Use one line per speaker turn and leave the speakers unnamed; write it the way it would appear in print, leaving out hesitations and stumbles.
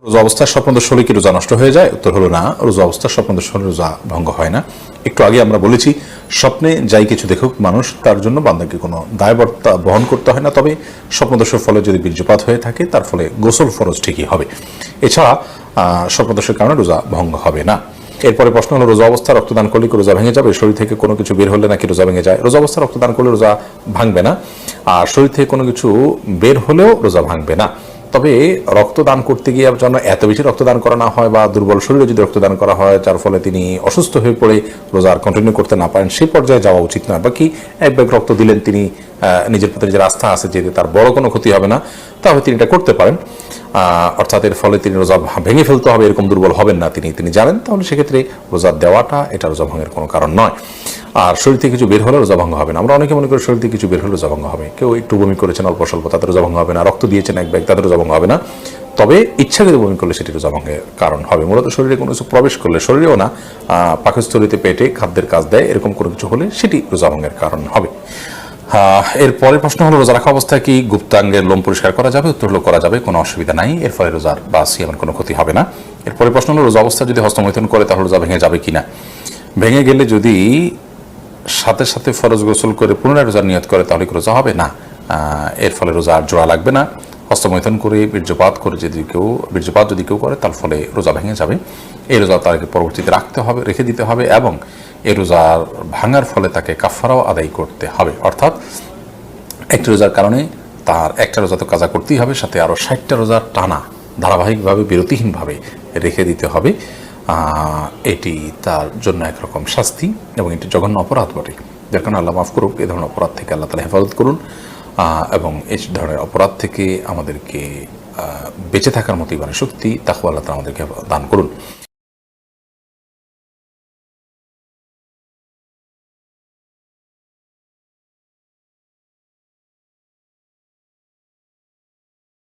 রোজা অবস্থায় স্বপ্নদোষ হলে কি রোজা নষ্ট হয়ে যায়? উত্তর হলো না, রোজা অবস্থায় স্বপ্নদোষ হলে রোজা ভঙ্গ হয় না। একটু আগে আমরা বলেছি স্বপ্নে যাই কিছু দেখুক মানুষ, তার জন্য বান্দাকে কোনো দায়বদ্ধতা বহন করতে হয় না। তবে স্বপ্নদোষের ফলে যদি বীর্যপাত হয়ে থাকে তার ফলে গোসল ফরজ ঠিকই হবে। এছাড়া স্বপ্নদোষের কারণে রোজা ভঙ্গ হবে না। এরপরে প্রশ্ন হলো, রোজা অবস্থা রক্তদান করলে কি রোজা ভেঙে যাবে? শরীর থেকে কোনো কিছু বের হলে নাকি রোজা ভেঙে যায়? রোজা অবস্থা রক্তদান করলে রোজা ভাঙবে না, আর শরীর থেকে কোনো কিছু বের হলেও রোজা ভাঙবে না। তবে রক্তদান করতে গিয়ে যেন এত বেশি রক্তদান করা না হয়, বা দুর্বল শরীরে যদি রক্তদান করা হয় যার ফলে তিনি অসুস্থ হয়ে পড়ে রোজা আর কন্টিনিউ করতে না পারেন, সেই পর্যায়ে যাওয়া উচিত নয়। বাকি এক ব্যাগ রক্ত দিলেন, তিনি নিজের প্রতি নিজের আস্থা আছে যে তার বড় কোনো ক্ষতি হবে না, তাহলে তিনি এটা করতে পারেন। অর্থাৎ এর ফলে তিনি রোজা ভেঙে ফেলতে হবে এরকম দুর্বল হবেন না, তিনি জানেন, তাহলে সেক্ষেত্রে রোজা দেওয়াটা এটা রোজা ভঙ্গের কোনো কারণ নয়। আর শরীর থেকে কিছু বের হলে রোজা ভঙ্গ হবে না। আমরা অনেকে মনে করি শরীর থেকে কিছু বের হলে রোজা ভঙ্গ হবে। কেউ একটু বমি করেছেন অল্প স্বল্প, তাদের রোজা ভঙ্গ হবে না। রক্ত দিয়েছেন এক ব্যাগ, তাদের রোজা ভঙ্গ হবে না। তবে ইচ্ছাকৃত বমি করলে সেটি রোজা ভঙ্গের কারণ হবে। মূলত শরীরে কোনো কিছু প্রবেশ করলে, শরীরেও না, পাকস্থলীতে, পেটে খাদ্যের কাজ দেয়, এরকম কোনো কিছু হলে সেটি রোজা ভঙ্গের কারণ হবে। এর পরের প্রশ্ন হলো, রোজা রাখা অবস্থায় কি গুপ্তাঙ্গের লোম পরিষ্কার করা যাবে? উত্তর হলো করা যাবে, কোনো অসুবিধা নাই, এর ফলে রোজার বা সিয়ামের কোনো ক্ষতি হবে না। এরপরের প্রশ্ন হলো, রোজা অবস্থায় যদি হস্তমৈথুন করে তাহলে রোজা ভেঙে যাবে কিনা? ভেঙে গেলে যদি সাথে সাথে ফরজ গোসল করে পুনরায় রোজার নিয়ত করে তাহলে রোজা হবে না, এর ফলে রোজা আর জোড়া লাগবে না। হস্তমৈথুন করে বীর্যপাত যদি কেউ করে তার ফলে রোজা ভেঙে যাবে। এই রোজা তাকে পরবর্তীতে রেখে দিতে হবে, এবং এই রোজার ভাঙার ফলে তাকে কাফারাও আদায় করতে হবে। অর্থাৎ একটা রোজার কারণে তার একটা রোজা তো কাজা করতেই হবে, সাথে আরও 60টা রোজার টানা ধারাবাহিকভাবে বিরতিহীনভাবে রেখে দিতে হবে। এটি তার জন্য একরকম শাস্তি, এবং এটি জঘন্য অপরাধ বটে। যার কারণে আল্লাহ মাফ করুক, এ ধরনের অপরাধ থেকে আল্লাহ তাআলা হেফাজত করুন, এবং এই ধরনের অপরাধ থেকে আমাদেরকে বেঁচে থাকার মতো ইমানের শক্তি, তাকওয়া আল্লাহ তাআলা আমাদেরকে দান করুন।